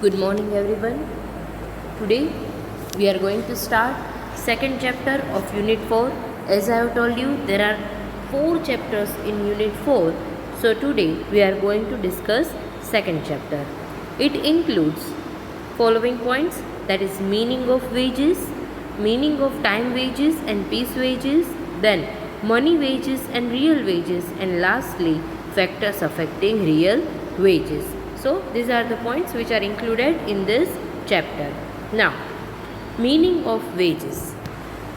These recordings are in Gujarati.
Good morning everyone. Today we are going to start second chapter of unit 4. As I have told you, there are 4 chapters in unit 4. So today we are going to discuss second chapter. It includes following points, that is meaning of wages, meaning of time wages and piece wages, then money wages and real wages, and lastly factors affecting real wages. So these are the points which are included in this chapter. Now, meaning of wages.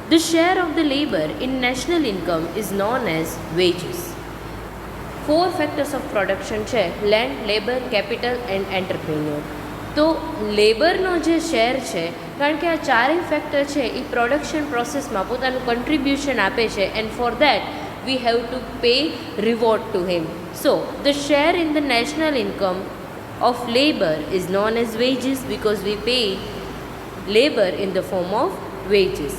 The share of the labor in national income is known as wages. 4 factors of production છે: land, labor, capital and entrepreneur. તો લેબરનો જે શેર છે, કારણ કે આ ચારેય ફેક્ટર છે એ પ્રોડક્શન પ્રોસેસમાં પોતાનું કન્ટ્રીબ્યુશન આપે છે, and for that we have to pay reward to him. So the share in the national income of labor is known as wages because we pay labor in the form of wages.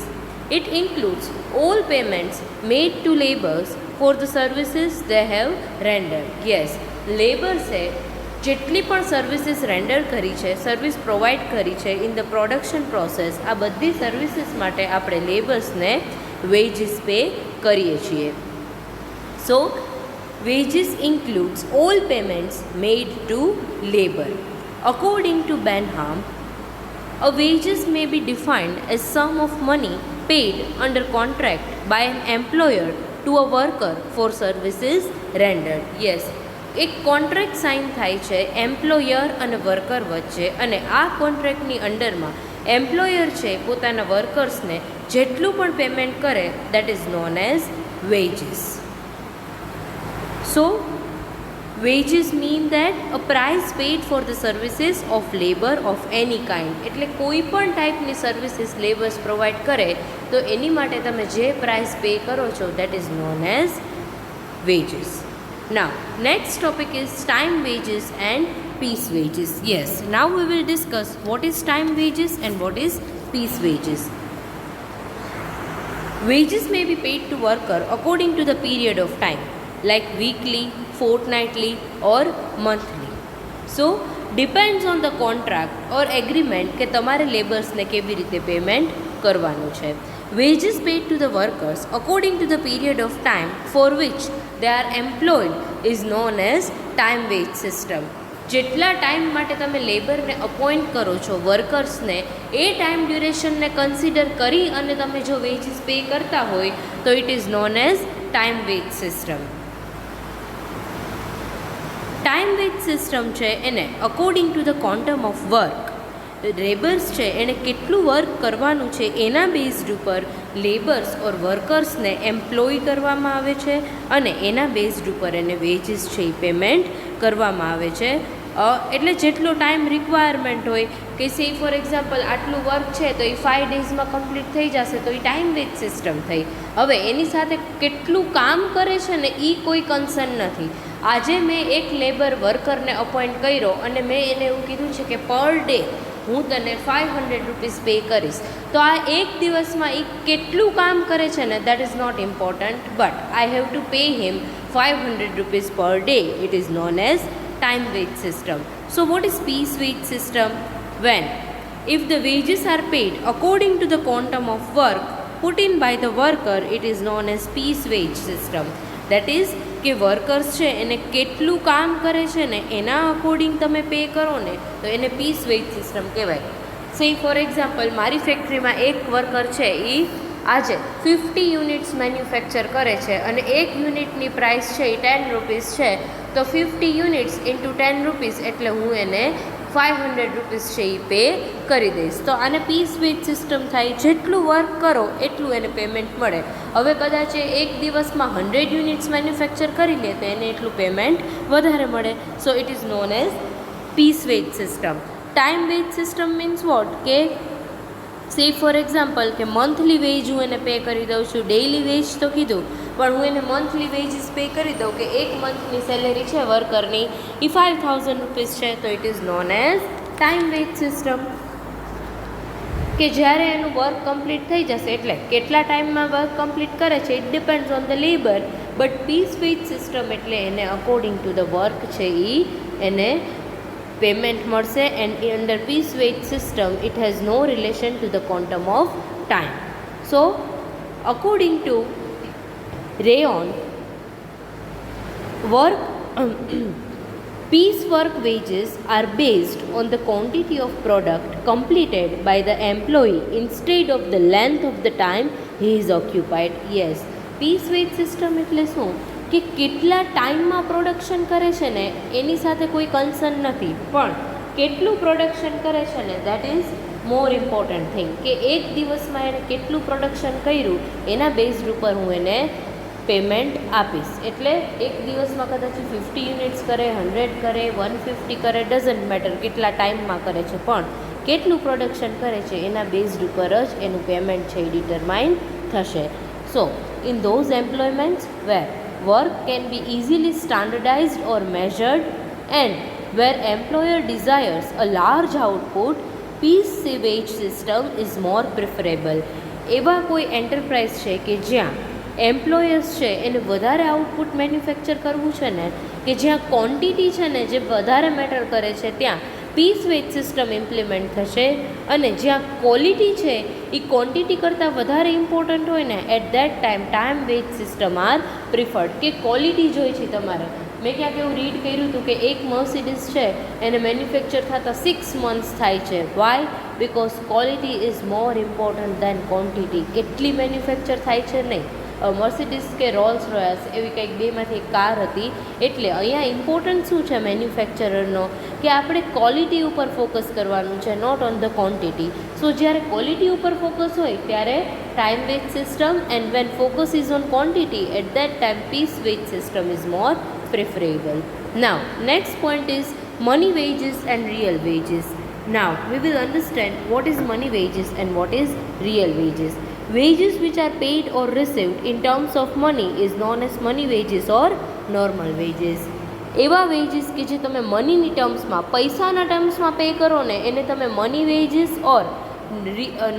It includes all payments made to laborers for the services they have rendered. Yes, laborers જેટલી પણ સર્વિસીસ રેન્ડર કરી છે, સર્વિસ પ્રોવાઈડ કરી છે ઇન ધ પ્રોડક્શન પ્રોસેસ, આ બધી સર્વિસીસ માટે આપણે લેબર્સને વેજીસ પે કરીએ છીએ. સો wages includes all payments made to labor. According to Benham, a wages may be defined as sum of money paid under contract by an employer to a worker for services rendered. Yes, એક કોન્ટ્રાક્ટ સાઇન થાય છે એમ્પ્લોયર અને વર્કર વચ્ચે, અને આ કોન્ટ્રાક્ટની અંડરમાં એમ્પ્લોયર છે પોતાના વર્કર્સને જેટલું પણ પેમેન્ટ કરે, that is known as veggies. So, wages mean that a price paid for the services of labor of any kind. એટલે કોઈ પણ ટાઈપની સર્વિસીસ લેબર્સ પ્રોવાઈડ કરે તો એની માટે તમે જે પ્રાઇસ પે કરો છો, that is known as wages. Now, next topic is time wages and piece wages. Yes, now we will discuss what is time wages and what is piece wages. Wages may be paid to worker according to the period of time, like weekly, fortnightly or monthly. So depends on the contract or agreement કે તમારે લેબર્સને કેવી રીતે પેમેન્ટ કરવાનું છે. Wages paid to the workers according to the period of time for which they are employed is known as time wage system. જેટલા ટાઈમ માટે તમે લેબરને અપોઇન્ટ કરો છો, વર્કર્સને, એ ટાઈમ ડ્યુરેશનને કન્સિડર કરી અને તમે જો વેજીસ પે કરતા હોય તો it is known as time wage system. Time wage system છે એને according to the quantum of work, labours છે એણે કેટલું વર્ક કરવાનું છે એના બેઝડ ઉપર લેબર્સ ઓર વર્કર્સને એમ્પ્લોય કરવામાં આવે છે, અને એના બેઝડ ઉપર એને વેજીસ છે એ પેમેન્ટ કરવામાં આવે છે. એટલે જેટલો ટાઈમ રિક્વાયરમેન્ટ હોય કે સે ફોર એક્ઝામ્પલ આટલું વર્ક છે તો એ 5 ડેઝમાં કમ્પ્લીટ થઈ જશે તો એ ટાઈમ વેજ સિસ્ટમ થઈ. હવે એની સાથે કેટલું કામ કરે છે ને એ કોઈ કન્સર્ન નથી. આજે મેં એક લેબર વર્કરને અપોઇન્ટ કર્યો અને મેં એને એવું કીધું છે કે પર ડે હું તને 500 રૂપીસ પે કરીશ, તો આ એક દિવસમાં એ કેટલું કામ કરે છે ને that is not important, but I have to pay him 500 rupees per day. It is known as time wage system. So what is piece wage system? When if the wages are paid according to the quantum of work put in by the worker, it is known as piece wage system. That is કે વર્કર્સ છે એને કેટલું કામ કરે છે ને એના અકોર્ડિંગ તમે પે કરો ને તો એને પીસ વેજ સિસ્ટમ કહેવાય. સે ફોર એક્ઝામ્પલ મારી ફેક્ટરીમાં એક વર્કર છે એ આજે 50 યુનિટ્સ મેન્યુફેક્ચર કરે છે અને એક યુનિટની પ્રાઇસ છે એ 10 રૂપીસ છે, તો 50 યુનિટ્સ ઇન્ટુ 10 રૂપીસ એટલે હું એને 500 રૂપીસ છે એ પે કરી દઈશ. તો આને પીસ વેજ સિસ્ટમ થાય, જેટલું વર્ક કરો એટલું એને પેમેન્ટ મળે. હવે કદાચ એ એક દિવસમાં 100 યુનિટ્સ મેન્યુફેક્ચર કરી લે તો એને એટલું પેમેન્ટ વધારે મળે. So it is known as piece wage system. Time wage system means what કે સે ફોર એક્ઝામ્પલ કે મંથલી વેજ હું એને પે કરી દઉં છું, ડેઇલી વેજ તો કીધું પણ હું એને મંથલી વેજીસ પે કરી દઉં કે એક મંથની સેલેરી છે વર્કરની એ 5000 રૂપીસ છે, તો it is known as time wage system. કે જ્યારે એનું વર્ક કમ્પ્લીટ થઈ જશે એટલે કેટલા ટાઈમમાં વર્ક કમ્પ્લીટ કરે છે it depends on the labour, but piece wage system એટલે એને અકોર્ડિંગ ટુ ધ વર્ક છે એ એને પેમેન્ટ મળશે. And under piece wage system it has no relation to the quantum of time. So according to રેયોન, work piecework wages are based on the quantity of product completed by the employee instead of the length of the time he is occupied. Yes, piece wage system એટલે શું કે કેટલા ટાઈમમાં પ્રોડક્શન કરે છે ને એની સાથે કોઈ કન્સર્ન નથી, પણ કેટલું પ્રોડક્શન કરે છે ને that is more important thing, કે એક દિવસમાં એણે કેટલું પ્રોડક્શન કર્યું એના બેઝડ ઉપર હું એને પેમેન્ટ આપીશ. એટલે એક દિવસમાં કદાચ 50 યુનિટ્સ કરે, 100 કરે, 150 કરે, ડઝન્ટ મેટર કેટલા ટાઈમમાં કરે છે, પણ કેટલું પ્રોડક્શન કરે છે એના બેઝડ ઉપર જ એનું પેમેન્ટ છે એ ડિટરમાઇન થશે. So in those employments where work can be easily standardised or measured and where employer desires a large output, piece wage system is more preferable. એવા કોઈ એન્ટરપ્રાઇઝ છે કે જ્યાં એમ્પ્લોયર્સ છે એને વધારે આઉટપુટ મેન્યુફેક્ચર કરવું છે ને, કે જ્યાં ક્વોન્ટિટી છે ને જે વધારે મેટર કરે છે ત્યાં પીસ વેજ સિસ્ટમ ઇમ્પ્લિમેન્ટ થશે. અને જ્યાં ક્વોલિટી છે એ ક્વોન્ટિટી કરતાં વધારે ઇમ્પોર્ટન્ટ હોય ને at that time wage system are preferred. કે ક્વોલિટી જોઈ છે તમારે. મેં ક્યાંક એવું રીડ કર્યું હતું કે એક મર્સિડીઝ છે એને મેન્યુફેક્ચર થતાં 6 months થાય છે. Why? Because quality is more important than quantity. કેટલી મેન્યુફેક્ચર થાય છે નહીં. મર્સિડીઝ કે રોલ્સ રોયસ એવી કંઈક બેમાંથી એક કાર હતી. એટલે અહીંયા ઇમ્પોર્ટન્ટ શું છે મેન્યુફેક્ચરરનો, કે આપણે ક્વોલિટી ઉપર ફોકસ કરવાનું છે, not on the quantity. So જ્યારે ક્વોલિટી ઉપર ફોકસ હોય ત્યારે time wage system, and when focus is on quantity at that time piece wage system is more preferable. Now, next point is money wages and real wages. Now, we will understand what is money wages and what is real wages. Wages which are paid or received in terms of money is known as money wages or normal wages. એવા વેજીસ કે જે તમે મનીની ટર્મ્સમાં, પૈસાના ટર્મ્સમાં પે કરો ને એને તમે money wages or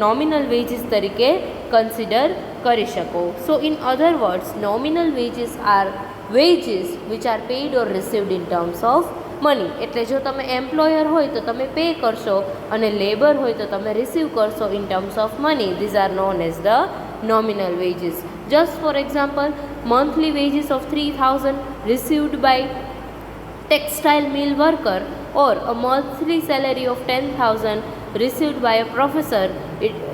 nominal wages તરીકે કન્સિડર કરી શકો. So in other words, nominal wages are wages which are paid or received in terms of money. એટલે જો તમે એમ્પ્લોયર હોય તો તમે પે કરશો અને લેબર હોય તો તમે રિસીવ કરશો in terms of money. These are non as the nominal veggies. Just for example, monthly veggies of 3000 received by textile mill worker or a monthly salary of 10,000 received by a professor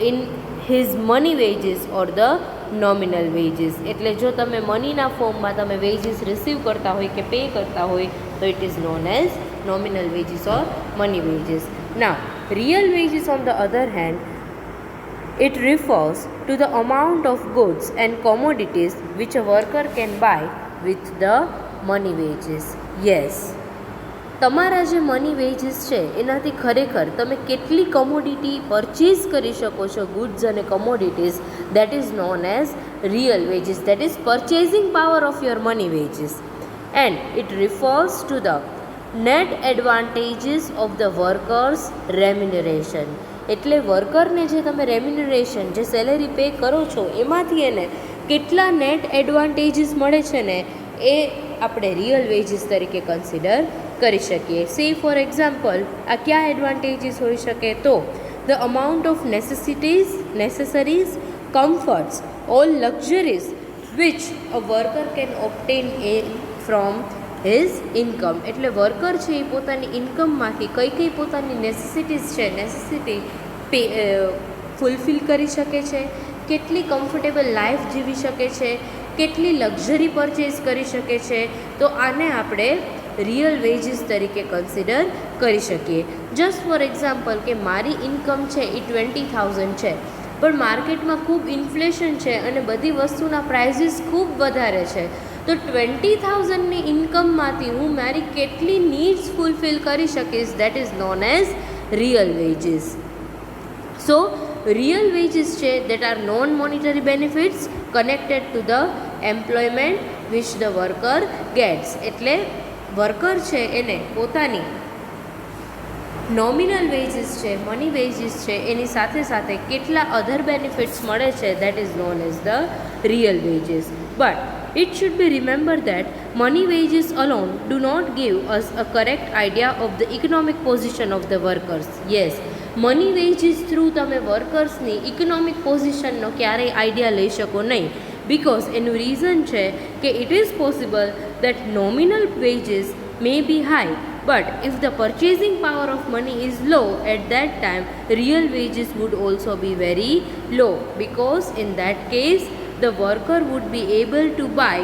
in his money wages or the nominal veggies. એટલે જો તમે મનીના ફોર્મમાં તમે વેજીસ રિસીવ કરતા હોય કે પે કરતા હોય તો it is known as nominal veggies or money veggies. Now real veggies on the other hand, it refers to the amount of goods and commodities which a worker can buy with the money wages. Yes, તમારા જે મની વેજીસ છે એનાથી ખરેખર તમે કેટલી કમોડિટી પરચેઝ કરી શકો છો, ગુડ્સ અને commodities, that is known as real wages. That is purchasing power of your money wages. And it refers to the net advantages of the workers remuneration. એટલે વર્કરને જે તમે રેમ્યુનરેશન, જે સેલેરી પે કરો છો એમાંથી એને કેટલા નેટ એડવાન્ટેજીસ મળે છે ને એ આપણે રિયલ વેજીસ તરીકે કન્સિડર કરી શકીએ. સે ફોર એક્ઝામ્પલ, આ ક્યાં એડવાન્ટેજીસ હોઈ શકે? તો the amount of necessaries, comforts, all luxuries which a worker can obtain from his income. એટલે વર્કર છે એ પોતાની ઇન્કમમાંથી કઈ કઈ પોતાની નેસેસિટીઝ છે, નેસેસિટી ફૂલફિલ કરી શકે છે, કેટલી કમ્ફર્ટેબલ લાઈફ જીવી શકે છે, કેટલી લક્ઝરી પરચેઝ કરી શકે છે. તો આને આપણે રિયલ વેજીસ તરીકે કન્સિડર કરી શકીએ. જસ્ટ ફોર એક્ઝામ્પલ, કે મારી ઇન્કમ છે એ 20,000 છે, પણ માર્કેટમાં ખૂબ ઇન્ફ્લેશન છે અને બધી વસ્તુના પ્રાઇઝીસ ખૂબ વધારે છે. તો 20,000ની ઇન્કમમાંથી હું મારી કેટલી નીડ્સ ફૂલફિલ કરી શકીશ, that is known as real wages. So real wages છે that are non monetary benefits connected to the employment which the worker gets. એટલે વર્કર છે એને પોતાની નોમિનલ વેજીસ છે, મની વેજીસ છે, એની સાથે સાથે કેટલા અધર બેનિફિટ્સ મળે છે, that is known as the real wages. But it should be remembered that money wages alone do not give us a correct idea of the economic position of the workers. Yes, money veggies through તમે વર્કર્સની ઇકોનોમિક પોઝિશનનો ક્યારેય આઈડિયા લઈ શકો નહીં, બિકોઝ એનું રીઝન છે કે it is possible that nominal veggies may be high, but if the purchasing power of money is low at that time, real wages would also be very low, because in that case the worker would be able to buy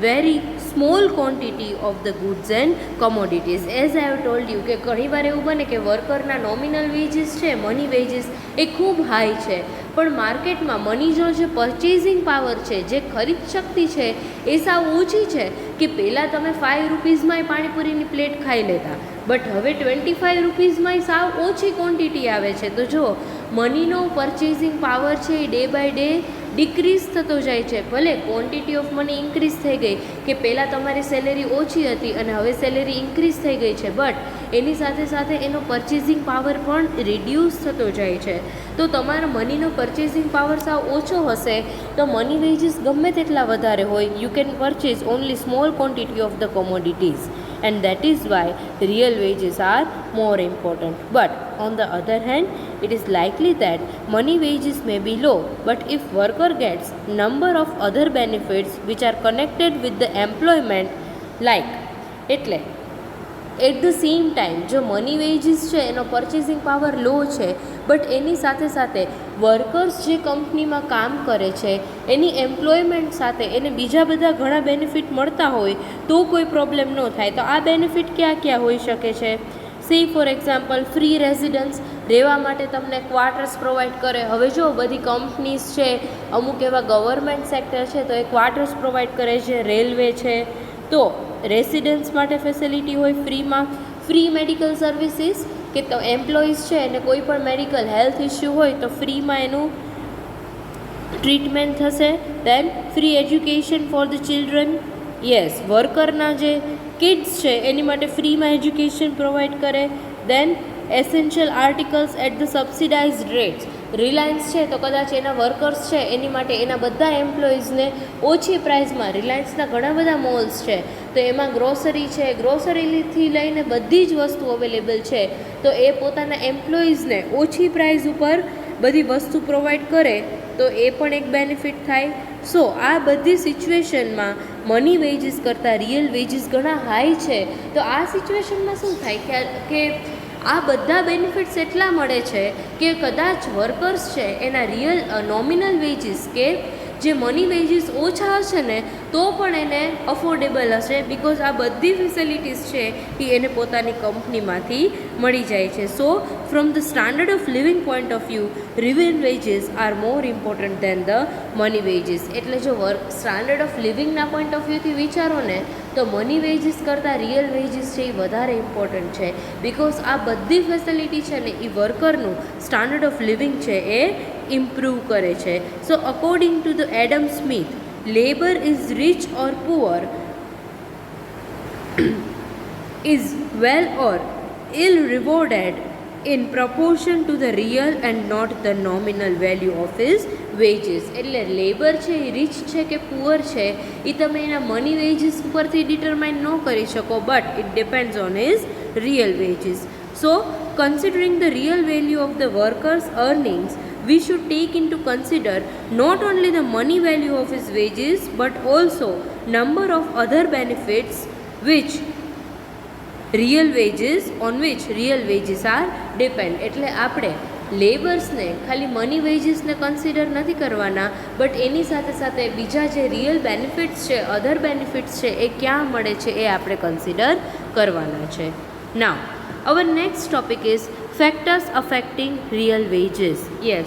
very small quantity of the goods and commodities. As I have told you કે ઘણી વાર એવું બને કે વર્કરના નોમિનલ વેજીસ છે, મની વેજીસ એ ખૂબ હાઈ છે, પણ માર્કેટમાં મનીનો જે પર્ચેઝિંગ પાવર છે, જે ખરીદ શક્તિ છે એ સાવ ઓછી છે કે પહેલાં તમે 5 રૂપીઝમાંય પાણીપુરીની પ્લેટ ખાઈ લેતા, બટ હવે 25 રૂપીઝમાંય સાવ ઓછી ક્વોન્ટિટી આવે છે. તો જો મનીનો પર્ચેઝિંગ પાવર છે એ ડે બાય ડે ડિક્રીઝ થતો જાય છે. ભલે ક્વોન્ટિટી ઓફ મની ઇન્ક્રીઝ થઈ ગઈ કે પહેલાં તમારી સેલેરી ઓછી હતી અને હવે સેલેરી ઇન્ક્રીઝ થઈ ગઈ છે, બટ એની સાથે સાથે એનો પર્ચેઝિંગ પાવર પણ રિડ્યુસ થતો જાય છે. તો તમારો મનીનો પર્ચેઝિંગ પાવર સાવ ઓછો હશે તો મની વેજીસ ગમે તેટલા વધારે હોય, you can purchase only small quantity of the commodities, and that is why real wages are more important. But on the other hand, it is likely that money wages may be low, but if worker gets number of other benefits which are connected with the employment, like એટલે એટ ધ સેમ ટાઈમ જો મની વેજીસ છે એનો પર્ચેસિંગ પાવર લો છે, બટ એની સાથે સાથે વર્કર્સ જે કંપનીમાં કામ કરે છે એની એમ્પ્લોયમેન્ટ સાથે એને બીજા બધા ઘણા બેનિફિટ મળતા હોય તો કોઈ પ્રોબ્લેમ ન થાય. તો આ બેનિફિટ ક્યાં ક્યાં હોઈ શકે છે? સી ફોર એક્ઝામ્પલ ફ્રી રેઝિડન્સ, રહેવા માટે તમને ક્વાર્ટર્સ પ્રોવાઈડ કરે. હવે જો બધી કંપનીઝ છે, અમુક એવા ગવર્મેન્ટ સેક્ટર છે તો એ ક્વાર્ટર્સ પ્રોવાઈડ કરે છે, રેલવે છે તો રેસિડન્સ માટે ફેસિલિટી હોય ફ્રીમાં. ફ્રી મેડિકલ સર્વિસીસ કે તો એમ્પ્લોઈઝ છે અને કોઈ પણ મેડિકલ હેલ્થ ઇસ્યુ હોય તો ફ્રીમાં એનું ટ્રીટમેન્ટ થશે. Then free education for the children. Yes, વર્કરના જે કિડ્સ છે એની માટે ફ્રીમાં એજ્યુકેશન પ્રોવાઈડ કરે. Then essential articles at the subsidised rates. Reliance છે તો કદાચ એના વર્કર્સ છે એની માટે એના બધા એમ્પ્લોઈઝને ઓછી પ્રાઇસમાં, રિલાયન્સના ઘણા બધા મોલ્સ છે તો એમાં ગ્રોસરી છે, ગ્રોસરીથી લઈને બધી જ વસ્તુ અવેલેબલ છે તો એ પોતાના એમ્પ્લોઈઝને ઓછી પ્રાઇસ ઉપર બધી વસ્તુ પ્રોવાઈડ કરે તો એ પણ એક બેનિફિટ થાય. સો આ બધી સિચ્યુએશનમાં મની વેજીસ કરતાં રિયલ વેજીસ ઘણા હાઈ છે. તો આ સિચ્યુએશનમાં શું થાય કે આ બધા બેનિફિટ્સ એટલા મળે છે કે કદાચ વર્કર્સ છે એના રિયલ નોમિનલ વેજીસ કે જે મની વેજીસ ઓછા હશે ને તો પણ એને અફોર્ડેબલ હશે, બિકોઝ આ બધી ફેસિલિટીઝ છે એ એને પોતાની કંપનીમાંથી મળી જાય છે. સો from the standard of living point of view real veggies are more important then the money veggies. એટલે જો સ્ટાન્ડર્ડ ઓફ લિવિંગના પોઈન્ટ ઓફ વ્યૂથી વિચારો ને તો મની વેજીસ કરતાં રિયલ વેજીસ છે એ વધારે ઇમ્પોર્ટન્ટ છે, બિકોઝ આ બધી ફેસિલિટી છે ને એ વર્કરનું સ્ટાન્ડર્ડ ઓફ લિવિંગ છે એ ઇમ્પ્રૂવ કરે છે. So according to the Adam Smith, labour is rich or poor is well or ill rewarded in proportion to the real and not the nominal value of his wages. એટલે લેબર છે એ રિચ છે કે પુઅર છે એ તમે એના મની વેજીસ ઉપરથી ડિટરમાઇન ન કરી શકો, but it depends on his real wages. So considering the real value of the worker's earnings, we should take into consider not only the money value of his wages but also number of other benefits which real wages are depend. એટલે આપણે લેબર્સને ખાલી મની વેજીસને કન્સિડર નથી કરવાના, બટ એની સાથે સાથે બીજા જે રિયલ બેનિફિટ્સ છે, અધર બેનિફિટ્સ છે એ ક્યાં મળે છે એ આપણે કન્સિડર કરવાના છે. નાઉ our next topic is factors affecting real wages. Yes,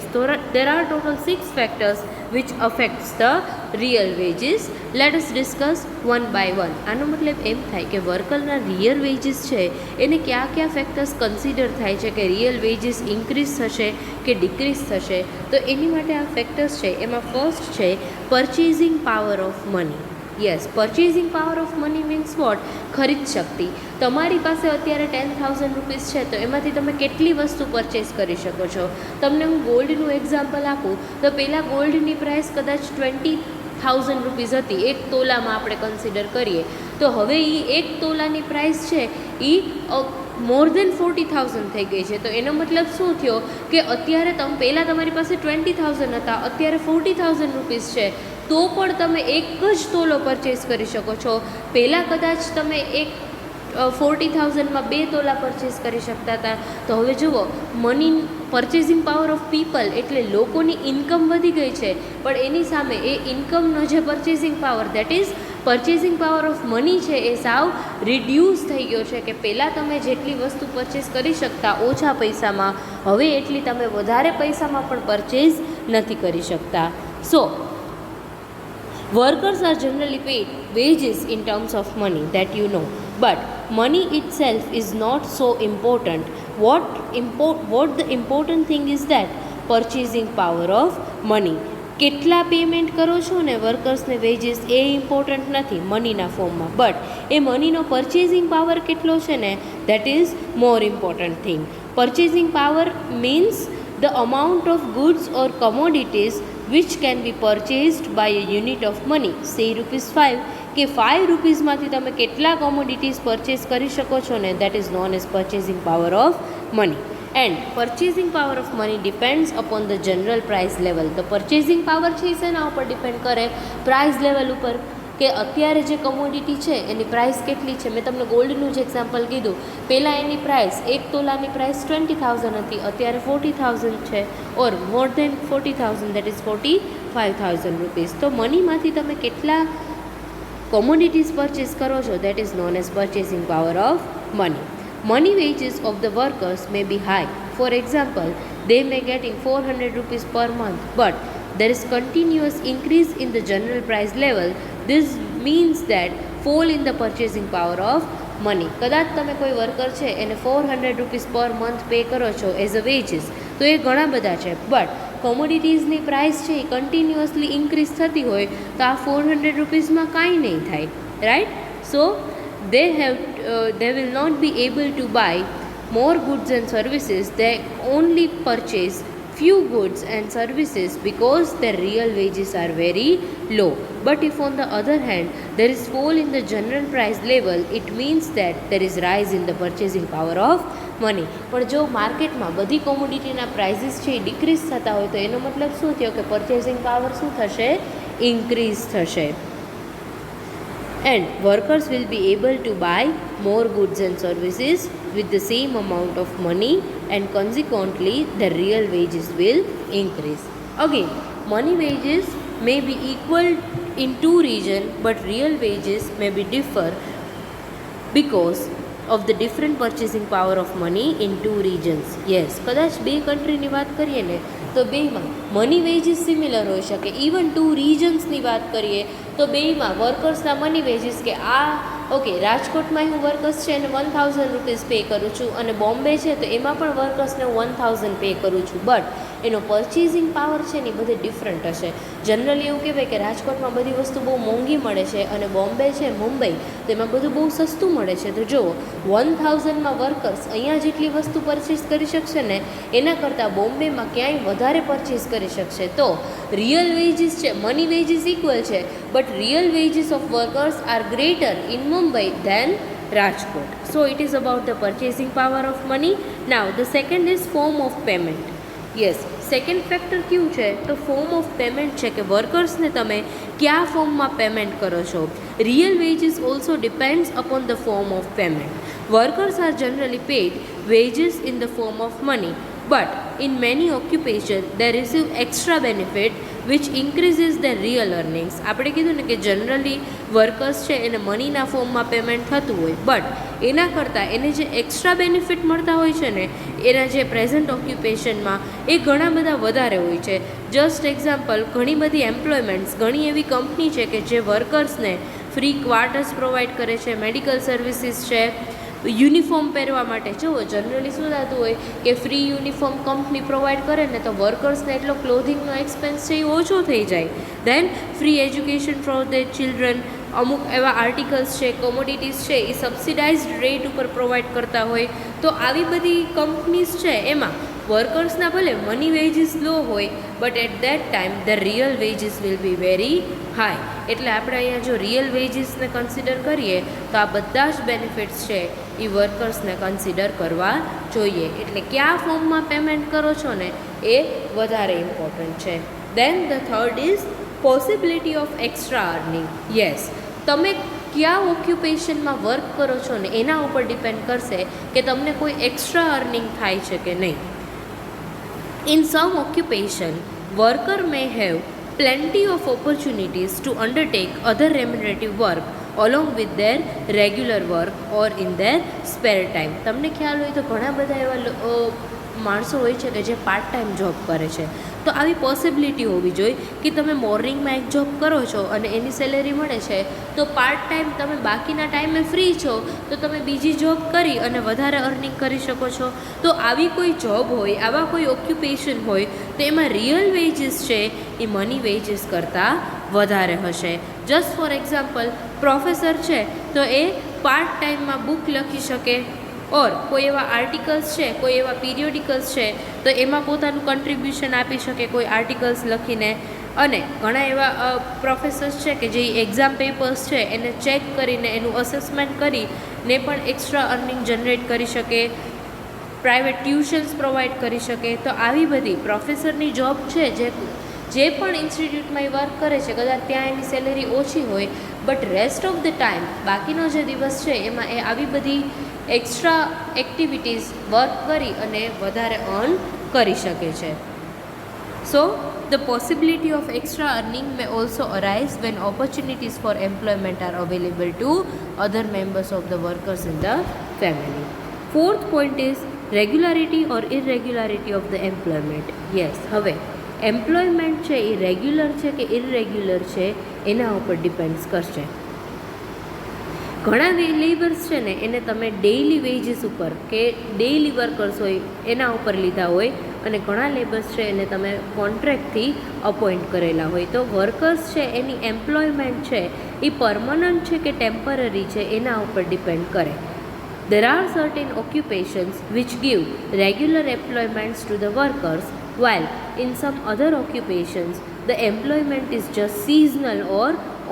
there are total 6 factors which affects the real wages. Let us discuss one by one. આનો મતલબ એમ થાય કે વર્કરના રિયલ વેજીસ છે એને કયા કયા ફેક્ટર્સ કન્સિડર થાય છે કે રિયલ વેજીસ ઇન્ક્રીઝ થશે કે ડિક્રીઝ થશે. તો એની માટે આ ફેક્ટર્સ છે એમાં ફર્સ્ટ છે purchasing power of money. Yes, purchasing power of money means what? ખરીદ શક્તિ. તમારી પાસે અત્યારે 10,000 રૂપીસ છે તો એમાંથી તમે કેટલી વસ્તુ પરચેઝ કરી શકો છો? તમને હું ગોલ્ડનું એક્ઝામ્પલ આપું તો પહેલાં ગોલ્ડની પ્રાઇસ કદાચ 20,000 રૂપીસ હતી, 1 તોલામાં આપણે કન્સિડર કરીએ તો હવે એ 1 તોલાની પ્રાઇસ છે એ મોર દેન 40,000 થઈ ગઈ છે. તો એનો મતલબ શું થયો કે અત્યારે પહેલાં તમારી પાસે 20,000 હતા, અત્યારે 40,000 રૂપીસ છે, તો પણ તમે એક જ તોલો પરચેસ કરી શકો છો. પહેલાં કદાચ તમે 40,000માં 2 તોલા પરચેસ કરી શકતા હતા. તો હવે જુઓ, money purchasing power of people એટલે લોકોની ઇન્કમ વધી ગઈ છે, પણ એની સામે એ ઇન્કમનો જે purchasing power, that is purchasing power of money છે, એ સાવ રિડ્યુસ થઈ ગયો છે. કે પહેલાં તમે જેટલી વસ્તુ પરચેસ કરી શકતા ઓછા પૈસામાં, હવે એટલી તમે વધારે પૈસામાં પણ પરચેસ નથી કરી શકતા. સો workers are generally paid wages in terms of money, that you know, but money itself is not so important. What the important thing is that purchasing power of money. કેટલા પેમેન્ટ કરો છો ને વર્કર્સને વેજીસ એ ઇમ્પોર્ટન્ટ નથી મનીના ફોર્મમાં, બટ એ મનીનો પરચેસિંગ પાવર કેટલો છે ને, that is more important thing. Purchasing power means the amount of goods or commodities which can be purchased by a unit of money, say ₹5, કે 5 રૂપીસમાંથી તમે કેટલા કોમોડિટીઝ પરચેસ કરી શકો છો ને, that is known as purchasing power of money. And purchasing power of money depends upon the general price level. તો પર્ચેસિંગ પાવર છે એ શેના ઉપર ડિપેન્ડ કરે? પ્રાઇસ લેવલ ઉપર, કે અત્યારે જે કમોડિટી છે એની પ્રાઇસ કેટલી છે. મેં તમને ગોલ્ડનું જ એક્ઝામ્પલ કીધું. પહેલાં એની પ્રાઇસ 1 તોલાની પ્રાઇસ 20,000 હતી, અત્યારે 40,000 છે, ઓર મોર દેન 40,000, દેટ ઇઝ 45,000 રૂપીસ. તો મનીમાંથી તમે કેટલા કોમોડિટીઝ પરચેસ કરો છો, that is known as purchasing power of money. Money wages of the workers may be high. For example, they may getting 400 rupees per month, but there is continuous increase in the general price level. This means that fall in the purchasing power of money. કદાચ તમે કોઈ વર્કર છે એને 400 રૂપીસ પર મંથ પે કરો છો એઝ અ વેજીસ, તો એ ઘણા બધા છે, બટ કોમોડિટીઝની પ્રાઇસ છે એ કન્ટિન્યુઅસલી ઇન્ક્રીઝ થતી હોય તો આ 400 રૂપીસમાં કાંઈ નહીં થાય, right? So they will not be able to buy more goods and services. They only purchase few goods and services because their real wages are very low. But if on the other hand there is fall in the general price level, it means that there is rise in the purchasing power of money. પણ જો માર્કેટમાં બધી કોમોડિટીના પ્રાઇસીસ છે એ ડિક્રીઝ થતા હોય તો એનો મતલબ શું થયો કે પર્ચેસિંગ પાવર શું થશે? ઇન્ક્રીઝ થશે. And workers will be able to buy more goods and services with the same amount of money, and consequently the real wages will increase. Again, money wages may be equal in two regions, but real wages may be differ because of the different purchasing power of money in two regions. Yes, કદાચ બે કન્ટ્રીની વાત કરીએ ને તો બેમાં મની વેજીસ સિમિલર હોઈ શકે. ઇવન ટુ રિજન્સની વાત કરીએ તો બેમાં વર્કર્સના મની વેજીસ, કે આ ઓકે રાજકોટમાં હું વર્કર્સ છે એને 1,000 રૂપીસ પે કરું છું, અને બોમ્બે છે તો એમાં પણ વર્કર્સને 1,000 પે કરું છું, બટ એનો પરચેસિંગ પાવર છે ને એ બધે ડિફરન્ટ હશે. જનરલી એવું કહેવાય કે રાજકોટમાં બધી વસ્તુ બહુ મોંઘી મળે છે, અને બોમ્બે છે મુંબઈ તો એમાં બધું બહુ સસ્તું મળે છે. તો જુઓ, 1,000માં વર્કર્સ અહીંયા જેટલી વસ્તુ પરચેસ કરી શકશે ને એના કરતાં બોમ્બેમાં ક્યાંય વધારે પરચેસ કરી શકશે. તો રિયલ વેજીસ છે, મની વેજીસ ઇક્વલ છે, but real wages of workers are greater in Mumbai than Rajkot. So it is about the purchasing power of money. Now the second is form of payment. Yes, second factor કયું છે તો ફોર્મ ઓફ પેમેન્ટ છે, કે વર્કર્સને તમે કયા ફોર્મમાં પેમેન્ટ કરો છો. Real wages also depends upon the form of payment. Workers are generally paid wages in the form of money, but in many occupations they receive extra benefit which increases their real earnings. આપણે કીધું ને કે જનરલી વર્કર્સ છે એને મનીના ફોર્મમાં પેમેન્ટ થતું હોય, બટ એના કરતાં એને જે એક્સ્ટ્રા બેનિફિટ મળતા હોય છે ને એના જે પ્રેઝન્ટ ઓક્યુપેશનમાં એ ઘણા બધા વધારે હોય છે. જસ્ટ એક્ઝામ્પલ, ઘણી બધી એમ્પ્લોયમેન્ટ્સ, ઘણી એવી કંપની છે કે જે વર્કર્સને ફ્રી ક્વાર્ટર્સ પ્રોવાઈડ કરે છે, મેડિકલ સર્વિસીસ છે, યુનિફોર્મ પહેરવા માટે. જુઓ, જનરલી શું થતું હોય કે ફ્રી યુનિફોર્મ કંપની પ્રોવાઈડ કરે ને તો વર્કર્સને એટલો ક્લોધિંગનો એક્સપેન્સ છે એ ઓછો થઈ જાય. Then free education for the children, અમુક એવા આર્ટિકલ્સ છે, કોમોડિટીઝ છે એ સબસિડાઇઝ્ડ રેટ ઉપર પ્રોવાઈડ કરતા હોય. તો આવી બધી કંપનીઝ છે એમાં વર્કર્સના ભલે મની વેજીસ લો હોય, but at that time the real wages will be very high. એટલે આપણે અહીંયા જો રિયલ વેજીસને કન્સિડર કરીએ તો આ બધા જ બેનિફિટ્સ છે એ વર્કર્સને કન્સિડર કરવા જોઈએ. એટલે કયા ફોર્મમાં પેમેન્ટ કરો છો ને એ વધારે ઇમ્પોર્ટન્ટ છે. Then the third is possibility of extra earning. Yes, તમે કયા ઓક્યુપેશનમાં વર્ક કરો છો ને એના ઉપર ડિપેન્ડ કરશે કે તમને કોઈ એક્સ્ટ્રા અર્નિંગ થાય છે કે નહીં. In sum occupation worker May have plenty of opportunities to undertake other remunerative work along with their regular work or in their spare time. તમને ખ્યાલ હોય તો ઘણા બધા એવા માણસો હોય છે કે જે પાર્ટ ટાઈમ જોબ કરે છે. તો આવી પોસિબિલિટી હોવી જોઈએ કે તમે મોર્નિંગમાં એક જોબ કરો છો અને એની સેલેરી મળે છે, તો પાર્ટ ટાઈમ તમે બાકીના ટાઈમે ફ્રી છો તો તમે બીજી જોબ કરી અને વધારે અર્નિંગ કરી શકો છો. તો આવી કોઈ જોબ હોય, આવા કોઈ ઓક્યુપેશન હોય તો એમાં રિયલ વેજીસ છે એ મની વેજીસ કરતાં વધારે હશે. જસ્ટ ફોર એક્ઝામ્પલ, પ્રોફેસર છે તો એ પાર્ટ ટાઈમમાં બુક લખી શકે, ઓર કોઈ એવા આર્ટિકલ્સ છે, કોઈ એવા પીરિયોડિકલ્સ છે તો એમાં પોતાનું કન્ટ્રીબ્યુશન આપી શકે કોઈ આર્ટિકલ્સ લખીને. અને ઘણા એવા પ્રોફેસર્સ છે કે જે એક્ઝામ પેપર્સ છે એને ચેક કરીને એનું અસેસમેન્ટ કરીને પણ એક્સ્ટ્રા અર્નિંગ જનરેટ કરી શકે, પ્રાઇવેટ ટ્યુશન્સ પ્રોવાઈડ કરી શકે. તો આવી બધી પ્રોફેસરની જોબ છે, જે પણ ઇન્સ્ટિટ્યૂટમાં એ વર્ક કરે છે, કદાચ ત્યાં એની સેલેરી ઓછી હોય, but rest of the time બાકીનો જે દિવસ છે એમાં એ આવી બધી એક્સ્ટ્રા એક્ટિવિટીઝ વર્ક કરી અને વધારે અર્ન કરી શકે છે. So the possibility of extra earning may also arise when opportunities for employment are available to other members of the workers in the family. Fourth point is regularity or irregularity of the employment. Yes, હવે એમ્પ્લોયમેન્ટ છે એ રેગ્યુલર છે કે ઇરરેગ્યુલર છે એના ઉપર ડિપેન્ડ્સ કરશે. ઘણા લેબર્સ છે ને એને તમે ડેઇલી વેજીસ ઉપર કે ડેઇલી વર્કર્સ હોય એના ઉપર લીધા હોય, અને ઘણા લેબર્સ છે એને તમે કોન્ટ્રાક્ટથી અપોઇન્ટ કરેલા હોય. તો વર્કર્સ છે એની એમ્પ્લોયમેન્ટ છે એ પરમનન્ટ છે કે ટેમ્પરરી છે એના ઉપર ડિપેન્ડ કરે. There are certain occupations which give regular employments to the workers, while in some other occupations the employment is just seasonal or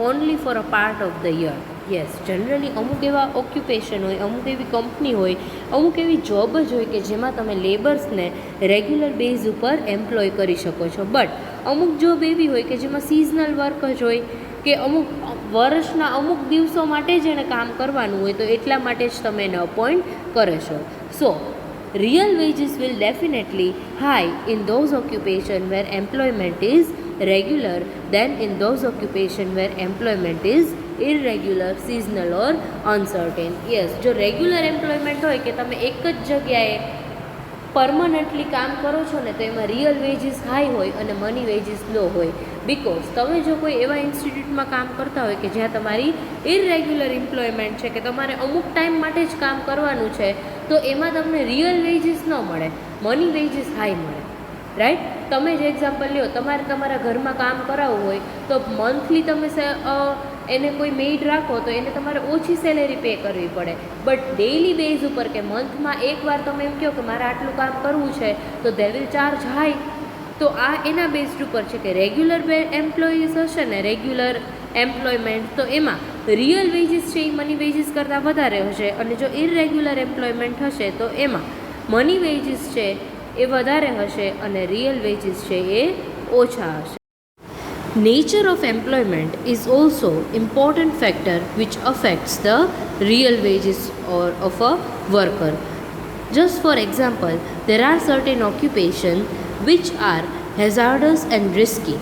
only for a part of the year. Yes, generally અમુક એવા ઓક્યુપેશન હોય, અમુક એવી કંપની હોય, અમુક એવી જોબ જ હોય કે જેમાં તમે લેબર્સને રેગ્યુલર બેઝ ઉપર એમ્પ્લોય કરી શકો છો. બટ અમુક જોબ એવી હોય કે જેમાં સિઝનલ વર્ક જ હોય કે અમુક વર્ષના અમુક દિવસો માટે જ એને કામ કરવાનું હોય, તો એટલા માટે જ તમે એને અપોઇન્ટ કરો છો. સો real wages will definitely high in those occupation where employment is regular than in those occupation where employment is irregular, seasonal or uncertain. Yes, જો રેગ્યુલર એમ્પ્લોયમેન્ટ હોય કે તમે એક જ જગ્યાએ પરમનન્ટલી કામ કરો છો ને તો એમાં રિયલ વેજીસ હાઈ હોય અને મની વેજીસ લો હોય. બિકોઝ તમે જો કોઈ એવા ઇન્સ્ટિટ્યૂટમાં કામ કરતા હોય કે જ્યાં તમારી ઇરરેગ્યુલર એમ્પ્લોયમેન્ટ છે કે તમારે અમુક ટાઈમ માટે જ કામ કરવાનું છે, તો એમાં તમને રિયલ વેજીસ ન મળે, મની વેજીસ હાઈ મળે. રાઈટ? તમે જ એક્ઝામ્પલ લ્યો, તમારે તમારા ઘરમાં કામ કરાવવું હોય તો મંથલી તમે એને કોઈ મેઇડ રાખો તો એને તમારે ઓછી સેલેરી પે કરવી પડે. બટ ડેઇલી બેઝ ઉપર કે મંથમાં એકવાર તમે એમ કહો કે મારે આટલું કામ કરવું છે તો દે વિલ ચાર્જ હાઈ. તો આ એના બેઝડ ઉપર છે કે રેગ્યુલર એમ્પ્લોઈઝ હશે ને, રેગ્યુલર એમ્પ્લોયમેન્ટ, તો એમાં રિયલ વેજીસ છે એ મની વેજીસ કરતાં વધારે હશે, અને જો ઇરરેગ્યુલર એમ્પ્લોયમેન્ટ હશે તો એમાં મની વેજીસ છે એ વધારે હશે અને રિયલ વેજીસ છે એ ઓછા હશે. Nature of employment is also important factor which affects the real wages or of a worker. Just for example, there are certain occupations which are hazardous and risky.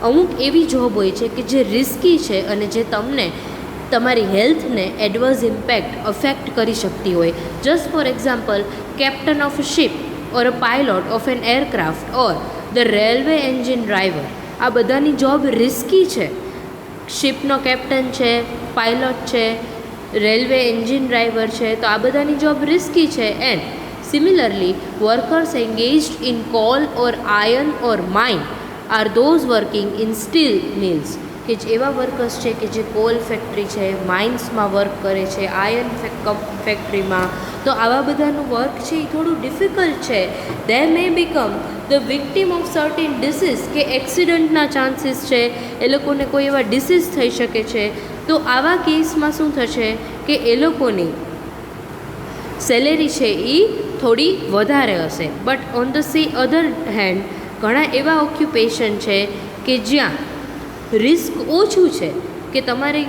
અમુક એવી જોબ હોય છે કે જે રિસ્કી છે અને જે તમને તમારી હેલ્થને એડવર્સ ઇમ્પેક્ટ અફેક્ટ કરી શકતી હોય. Just for example, captain of a ship or a pilot of an aircraft or the railway engine driver. આ બધાની જોબ રિસ્કી છે. શિપનો કેપ્ટન છે, પાયલોટ છે, રેલવે એન્જિન ડ્રાઈવર છે, તો આ બધાની જોબ રિસ્કી છે. And similarly workers engaged in coal or iron ore mine are those working in steel mills. કે જે એવા વર્કર્સ છે કે જે કોલ ફેક્ટરી છે, માઇન્સમાં વર્ક કરે છે, આયર્ન ફેક્ટરીમાં, તો આવા બધાનું વર્ક છે એ થોડું ડિફિકલ્ટ છે. They may become the victim of certain disease, કે એક્સિડન્ટના ચાન્સીસ છે, એ લોકોને કોઈ એવા ડિસીઝ થઈ શકે છે. તો આવા કેસમાં શું થશે કે એ લોકોની સેલેરી છે એ થોડી વધારે હશે. But on the other hand ઘણા એવા ઓક્યુપેશન છે કે જ્યાં રિસ્ક ઓછું છે, કે તમારી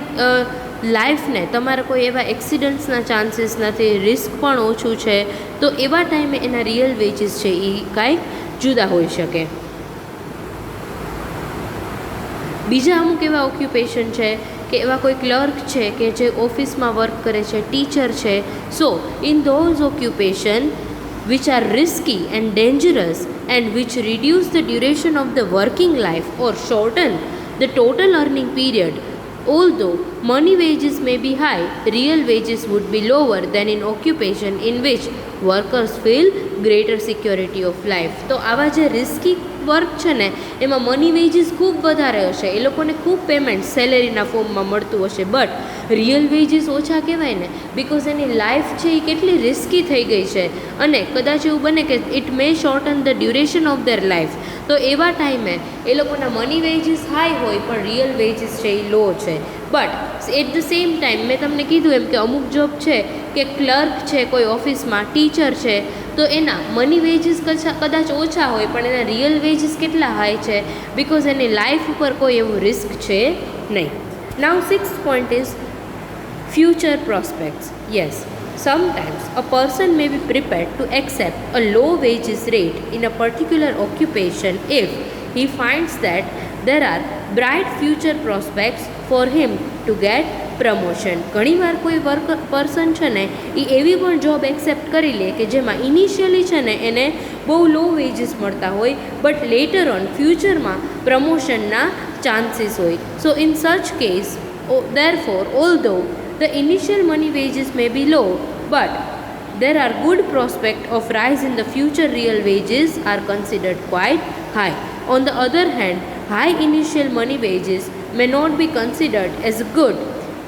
લાઈફને તમારા કોઈ એવા એક્સિડન્ટ્સના ચાન્સીસ નથી, રિસ્ક પણ ઓછું છે. તો એવા ટાઈમે એના રિયલ વેજીસ છે એ કાંઈક જુદા હોઈ શકે. બીજા અમુક એવા ઓક્યુપેશન છે કે એવા કોઈ ક્લર્ક છે કે જે ઓફિસમાં વર્ક કરે છે, ટીચર છે. સો in those occupation which are risky and dangerous and which reduce the duration of the working life or shorten the total earning period. Although money wages may be high, real wages would be lower than in occupation in which workers feel greater security of life. તો આવા જે રિસ્કી વર્ક છે ને એમાં મની વેજીસ ખૂબ વધારે હશે, એ લોકોને ખૂબ પેમેન્ટ સેલેરીના ફોર્મમાં મળતું હશે. બટ રિયલ વેજીસ ઓછા કહેવાય ને, બિકોઝ એની લાઈફ છે એ કેટલી રિસ્કી થઈ ગઈ છે, અને કદાચ એવું બને કે it may shorten the duration of their life. તો એવા ટાઈમે એ લોકોના મની વેજીસ હાઈ હોય પણ રિયલ વેજીસ છે એ લો છે. But at the same time મેં તમને કીધું એમ કે અમુક જોબ છે કે ક્લર્ક છે કોઈ ઓફિસમાં, ટીચર છે, તો એના મની વેજીસ કદાચ ઓછા હોય પણ એના રિયલ વેજીસ કેટલા હાઈ છે, બિકોઝ એની લાઈફ ઉપર કોઈ એવું રિસ્ક છે નહીં. નાઉ 6th point is future prospects. Yes, sometimes a person may be prepared to accept a low wages rate in a particular occupation if he finds that there are bright future prospects for him to get promotion. ઘણીવાર કોઈ પર્સન છે ને એ એવી પણ જોબ એક્સેપ્ટ કરી લે કે જેમાં ઇનિશિયલી છે ને એને બહુ લો વેજીસ મળતા હોય, બટ લેટર ઓન ફ્યુચરમાં પ્રમોશનના ચાન્સીસ હોય. સો in such case therefore although the initial money wages may be low, but there are good prospect of rise in the future. Real wages are considered quite high. On the other hand, high initial money wages may not be considered as good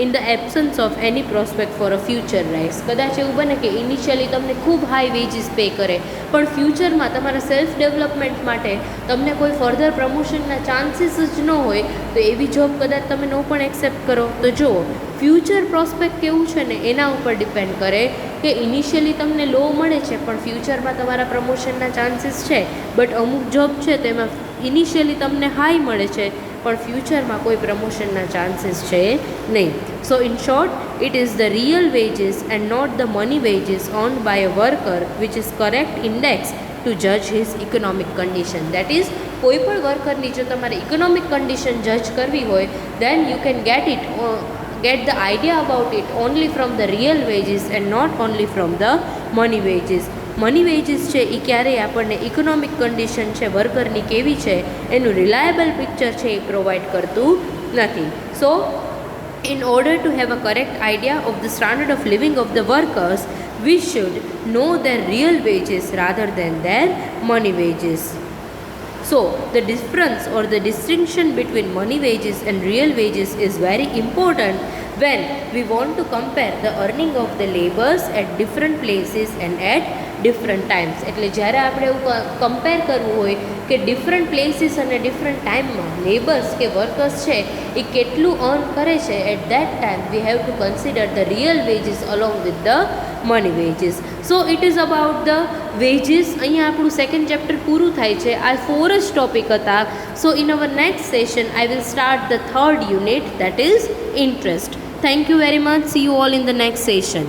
in the absence of any prospect for a future rise. કદાચ એવું બને કે ઇનિશિયલી તમને ખૂબ હાઈ વેજીસ પે કરે, પણ ફ્યુચરમાં તમારા સેલ્ફ ડેવલપમેન્ટ માટે તમને કોઈ ફર્ધર પ્રમોશનના ચાન્સીસ જ ન હોય, તો એવી જોબ કદાચ તમે ન પણ એક્સેપ્ટ કરો. તો જુઓ, ફ્યુચર પ્રોસ્પેક્ટ કેવું છે ને એના ઉપર ડિપેન્ડ કરે કે ઇનિશિયલી તમને લો મળે છે પણ ફ્યુચરમાં તમારા પ્રમોશનના ચાન્સીસ છે. બટ અમુક જોબ છે તેમાં ઇનિશિયલી તમને હાઈ મળે છે પણ ફ્યુચરમાં કોઈ પ્રમોશનના ચાન્સીસ છે નહીં. So in short, it is the real wages and not the money wages owned by a worker which is correct index to જજ his economic condition. That is, કોઈ પણ વર્કરની જો તમારે ઇકોનોમિક કન્ડિશન જજ કરવી હોય, then you can get the idea about it only from the real wages and not only from the money wages. Money wages છે એ ક્યારેય આપણને ઇકોનોમિક કન્ડિશન છે વર્કરની કેવી છે એનું રિલાયબલ પિક્ચર છે એ પ્રોવાઈડ કરતું નથી. સો in order to have a correct idea of the standard of living of the workers, we should know their real wages rather than their money wages. So the difference or the distinction between money wages and real wages is very important when we want to compare the earning of the laborers at different places and at different times. એટલે જ્યારે આપણે એવું કમ્પેર કરવું હોય કે ડિફરન્ટ પ્લેસીસ અને ડિફરન્ટ ટાઈમમાં લેબર્સ કે વર્કર્સ છે એ કેટલું અર્ન કરે છે, at that time we have to consider the real wages along with the money wages. So it is about the wages. અહીંયા આપણું સેકન્ડ ચેપ્ટર પૂરું થાય છે. આ 4 જ ટોપિક હતા. સો in our next session I will start the third unit, that is interest. Thank you very much. See you all in the next session.